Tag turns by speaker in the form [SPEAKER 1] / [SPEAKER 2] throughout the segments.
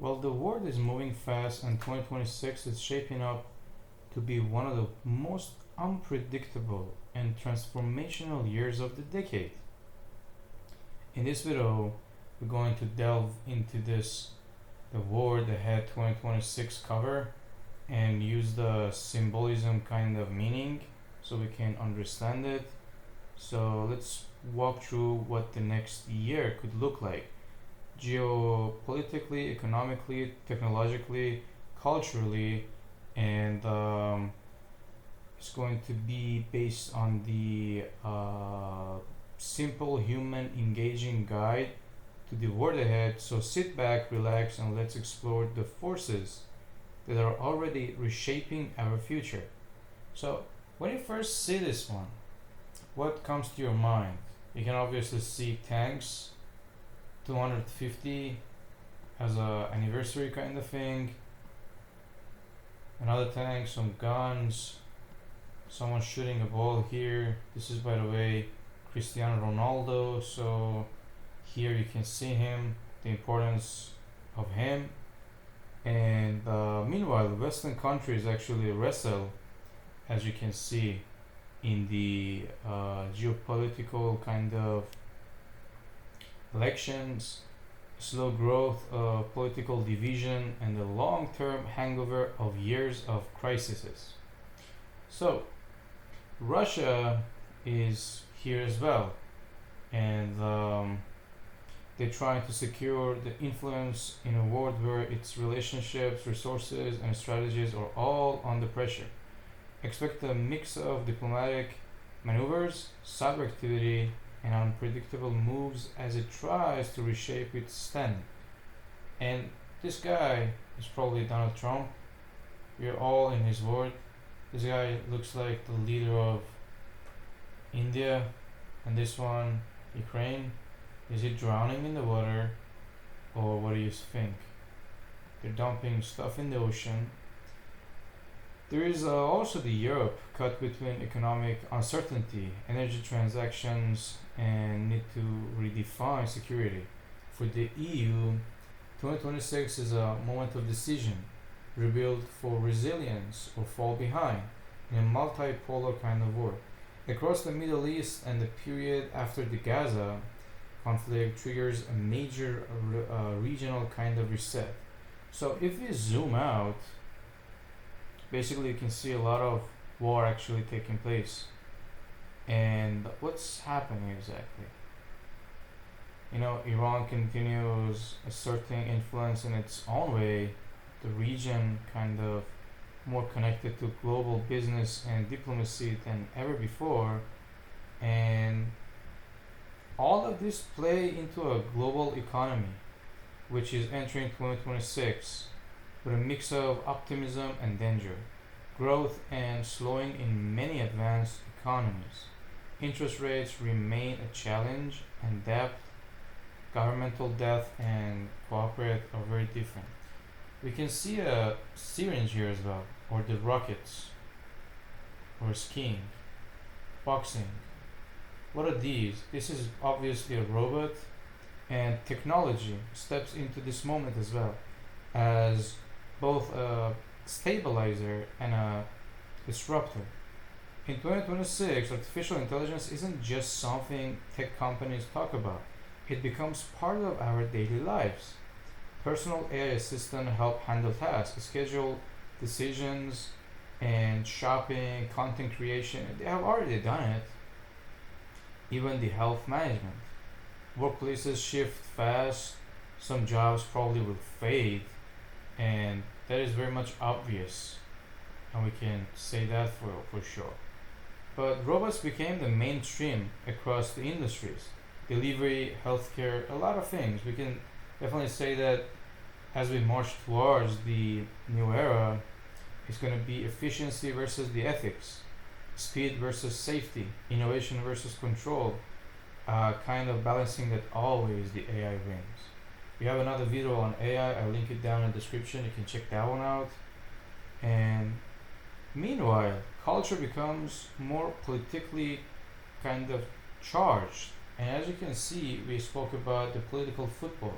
[SPEAKER 1] Well, the world is moving fast, and 2026 is shaping up to be one of the most unpredictable and transformational years of the decade. In this video, we're going to delve into the World Ahead 2026 cover and use the symbolism kind of meaning so we can understand it. So let's walk through what the next year could look like geopolitically, economically, technologically, culturally, and it's going to be based on the simple human engaging guide to the world ahead. So sit back, relax, and let's explore the forces that are already reshaping our future. So, when you first see this one, what comes to your mind? You can obviously see tanks, 250 as a anniversary kind of thing, another tank, some guns, someone shooting a ball here. This is, by the way, Cristiano Ronaldo. So here you can see him, the importance of him. And meanwhile, Western countries actually wrestle, as you can see, in the geopolitical kind of elections, slow growth of political division, and the long term hangover of years of crises. So, Russia is here as well, and they're trying to secure the influence in a world where its relationships, resources, and strategies are all under pressure. Expect a mix of diplomatic maneuvers, cyber activity, and unpredictable moves as it tries to reshape its stand. And this guy is probably Donald Trump. We're all in his word. This guy looks like the leader of India, and this one, Ukraine. Is he drowning in the water, or what do you think? They're dumping stuff in the ocean. There is also the Europe cut between economic uncertainty, energy transactions, and need to redefine security. For the EU, 2026 is a moment of decision, rebuild for resilience or fall behind in a multipolar kind of world. Across the Middle East and the period after the Gaza conflict triggers a major regional kind of reset. So if we zoom out, basically you can see a lot of war actually taking place. And what's happening exactly? You know, Iran continues asserting influence in its own way, the region kind of more connected to global business and diplomacy than ever before, and all of this play into a global economy which is entering 2026 with a mix of optimism and danger, growth and slowing in many advanced economies. Interest rates remain a challenge, and debt, governmental debt, and corporate are very different. We can see a syringe here as well, or the rockets, or skiing, boxing. What are these? This is obviously a robot, and technology steps into this moment as well as both a stabilizer and a disruptor. In 2026, artificial intelligence isn't just something tech companies talk about. It becomes part of our daily lives. Personal AI assistant help handle tasks, schedule decisions, and shopping, content creation. They have already done it. Even the health management. Workplaces shift fast. Some jobs probably will fade, and that is very much obvious, and we can say that for sure. But robots became the mainstream across the industries, delivery, healthcare, a lot of things. We can definitely say that as we march towards the new era, it's going to be efficiency versus the ethics, speed versus safety, innovation versus control, kind of balancing that always the AI wins. We have another video on AI, I'll link it down in the description, you can check that one out. And meanwhile, culture becomes more politically kind of charged. And as you can see, we spoke about the political football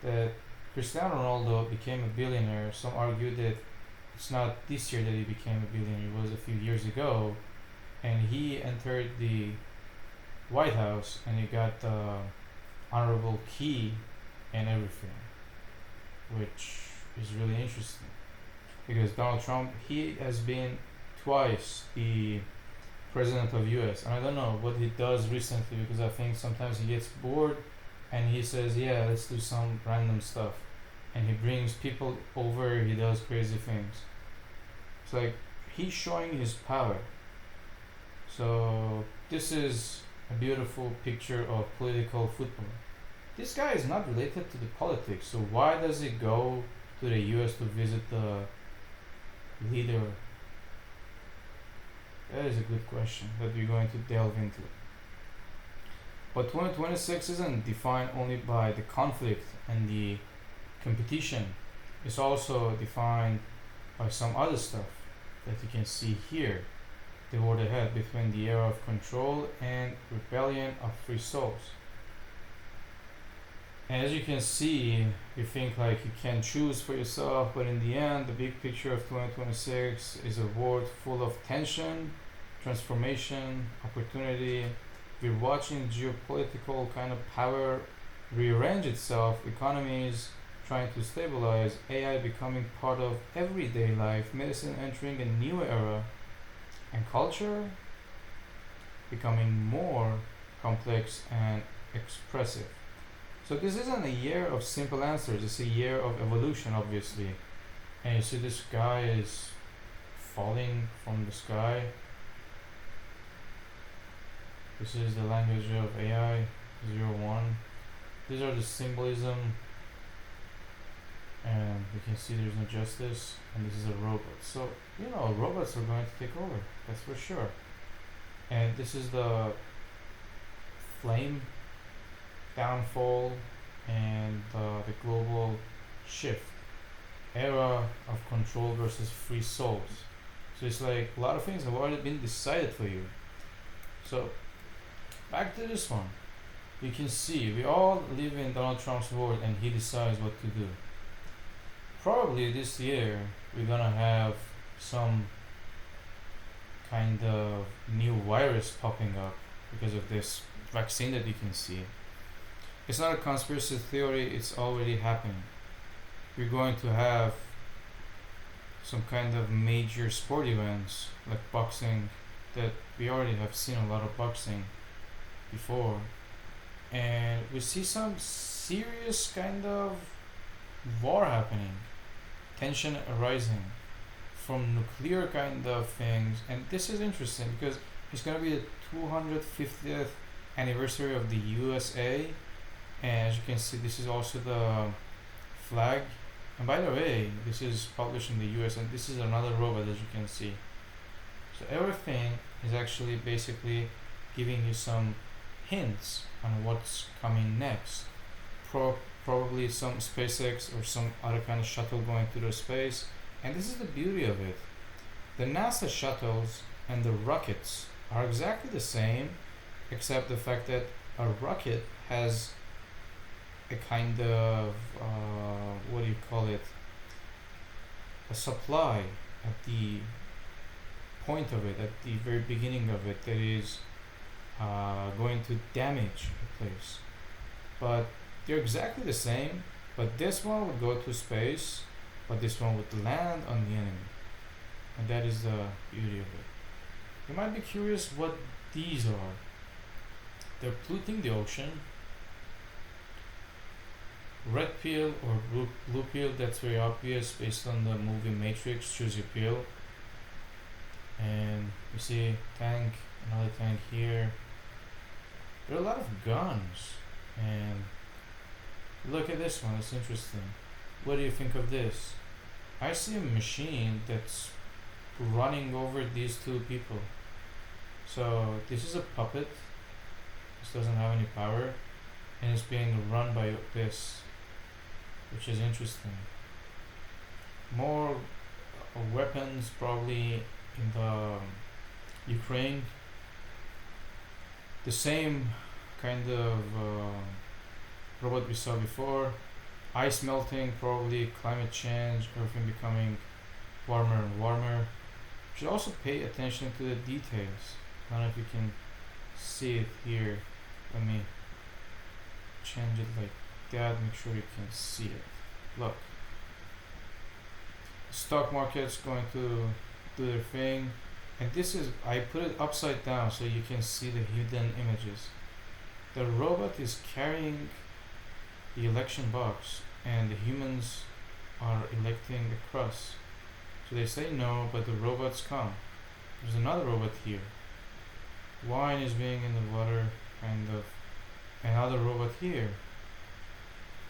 [SPEAKER 1] that Cristiano Ronaldo became a billionaire. Some argue that it's not this year that he became a billionaire, it was a few years ago. And he entered the White House and he got the honorable key and everything, which is really interesting. Because Donald Trump, he has been twice the president of US, and I don't know what he does recently because I think sometimes he gets bored and he says, yeah, let's do some random stuff, and he brings people over, he does crazy things. It's like he's showing his power. So this is a beautiful picture of political football. This guy is not related to the politics, so why does he go to the US to visit the leader? That is a good question that we're going to delve into. But 2026 isn't defined only by the conflict and the competition. It's also defined by some other stuff that you can see here. The war ahead between the era of control and rebellion of free souls. And as you can see, you think like you can choose for yourself, but in the end, the big picture of 2026 is a world full of tension, transformation, opportunity. We're watching geopolitical kind of power rearrange itself, economies trying to stabilize, AI becoming part of everyday life, medicine entering a new era, and culture becoming more complex and expressive. So this isn't a year of simple answers, it's a year of evolution, obviously. And you see this guy is falling from the sky. This is the language of AI 01. These are the symbolism, and you can see there's no justice, and this is a robot. So, robots are going to take over, that's for sure. And this is the flame downfall and the global shift, era of control versus free souls. So it's like a lot of things have already been decided for you. So back to this one, you can see we all live in Donald Trump's world and he decides what to do. Probably this year we're gonna have some kind of new virus popping up because of this vaccine that you can see. It's not a conspiracy theory, it's already happening. We're going to have some kind of major sport events like boxing, that we already have seen a lot of boxing before, and we see some serious kind of war happening, tension arising from nuclear kind of things. And this is interesting because it's going to be the 250th anniversary of the USA. And as you can see, this is also the flag. And by the way, this is published in the US, and this is another robot, as you can see. So everything is actually basically giving you some hints on what's coming next. Probably some SpaceX or some other kind of shuttle going through space. And this is the beauty of it. The NASA shuttles and the rockets are exactly the same, except the fact that a rocket has a kind of a supply at the point of it, at the very beginning of it, that is going to damage a place. But they're exactly the same, but this one would go to space, but this one would land on the enemy. And that is the beauty of it. You might be curious what these are. They're polluting the ocean. Red pill or blue pill, that's very obvious based on the movie Matrix, choose your pill. And you see tank, another tank here. There are a lot of guns, and look at this one, it's interesting. What do you think of this? I see a machine that's running over these two people. So this is a puppet. This doesn't have any power, and it's being run by this, which is interesting. More weapons probably in the Ukraine. The same kind of robot we saw before. Ice melting, probably climate change, everything becoming warmer and warmer. You should also pay attention to the details. I don't know if you can see it here. Let me change it like that, make sure you can see it. Look, stock market's going to do their thing, and this is, I put it upside down so you can see the hidden images. The robot is carrying the election box and the humans are electing across. So they say no, but the robots come. There's another robot here. Wine is being in the water, kind of. Another robot here.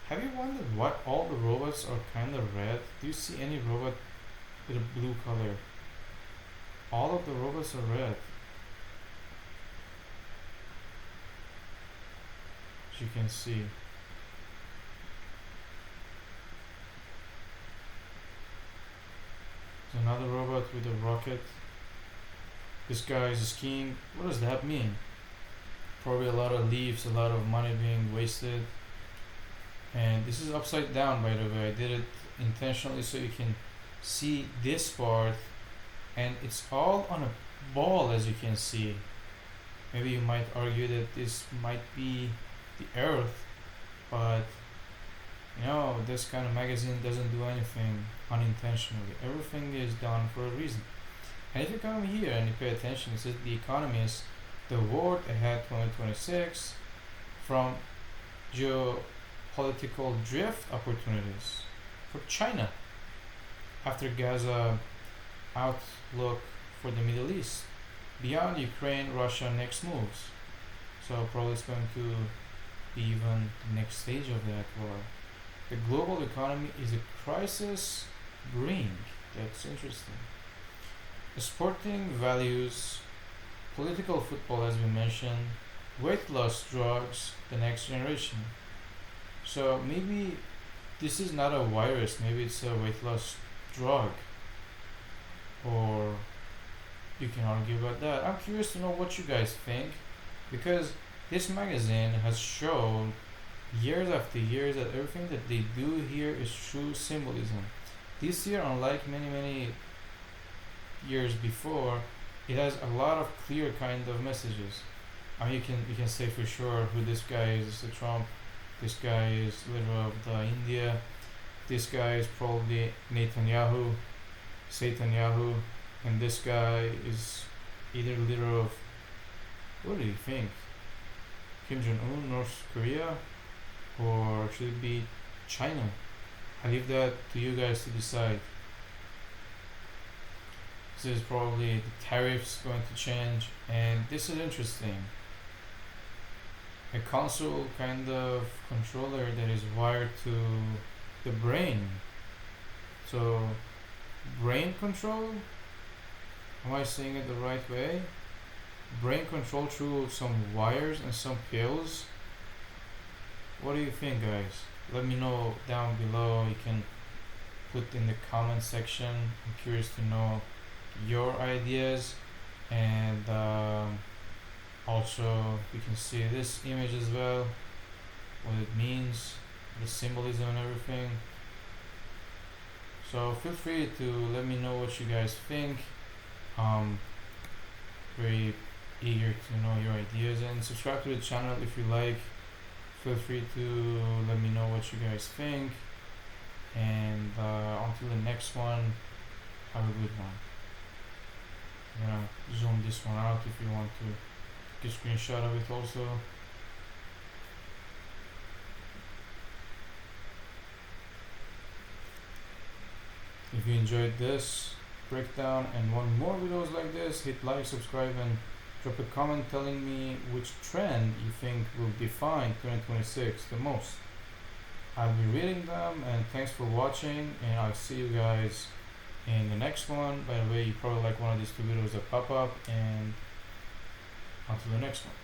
[SPEAKER 1] Have you wondered what all the robots are kind of red? Do you see any robot with a blue color? All of the robots are red. As you can see. There's another robot with a rocket. This guy is skiing. What does that mean? Probably a lot of leaves, a lot of money being wasted. And this is upside down, by the way. I did it intentionally so you can see this part, and it's all on a ball, as you can see. Maybe you might argue that this might be the earth, but this kind of magazine doesn't do anything unintentionally. Everything is done for a reason. And if you come here and you pay attention, it says The Economist, the world ahead 2026, from geopolitical drift opportunities for China after Gaza, outlook for the Middle East, beyond Ukraine, Russia, next moves. So probably it's going to be even the next stage of that war. The global economy is a crisis brink. That's interesting. Sporting values, political football, as we mentioned, weight loss drugs, the next generation. So maybe this is not a virus, maybe it's a weight loss drug, or you can argue about that. I'm curious to know what you guys think, because this magazine has shown years after years that everything that they do here is true symbolism. This year, unlike many years before, it has a lot of clear kind of messages. I mean, you can say for sure who this guy is, Trump. This guy is leader of the India. This guy is probably Netanyahu, and this guy is either leader of, what do you think? Kim Jong-un, North Korea, or should it be China? I leave that to you guys to decide. This is probably the tariffs going to change, and this is interesting. A console kind of controller that is wired to the brain. So, brain control? Am I saying it the right way? Brain control through some wires and some pills. What do you think, guys? Let me know down below. You can put in the comment section. I'm curious to know your ideas, and also you can see this image as well, what it means, the symbolism and everything. So feel free to let me know what you guys think. Very eager to know your ideas, and subscribe to the channel if you like. Feel free to let me know what you guys think, and until the next one, have a good one. I'm gonna zoom this one out if you want to take a screenshot of it also. If you enjoyed this breakdown and want more videos like this, hit like, subscribe, and drop a comment telling me which trend you think will define 2026 the most. I'll be reading them, and thanks for watching, and I'll see you guys in the next one. By the way, you probably like one of these two videos that pop up, and until the next one.